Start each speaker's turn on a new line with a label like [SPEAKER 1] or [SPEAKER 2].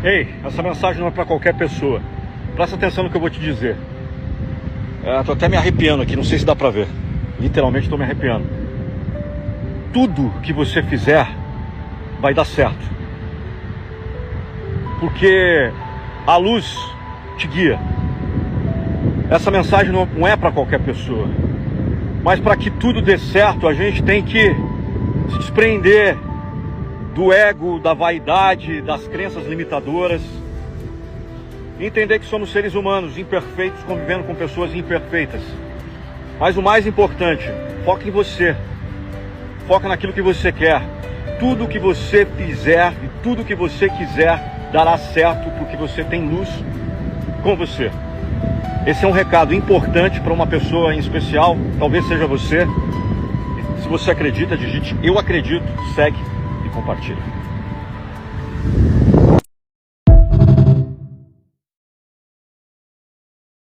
[SPEAKER 1] Ei, essa mensagem não é para qualquer pessoa. Presta atenção no que eu vou te dizer. Tô até me arrepiando aqui, não sei se dá pra ver. Literalmente estou me arrepiando. Tudo que você fizer vai dar certo. Porque a luz te guia. Essa mensagem não é para qualquer pessoa. Mas para que tudo dê certo, a gente tem que se desprender do ego, da vaidade, das crenças limitadoras. Entender que somos seres humanos imperfeitos convivendo com pessoas imperfeitas. Mas o mais importante, foca em você. Foca naquilo que você quer. Tudo que você fizer e tudo que você quiser dará certo, porque você tem luz com você. Esse é um recado importante para uma pessoa em especial, talvez seja você. Se você acredita, digite "eu acredito", segue e compartilha.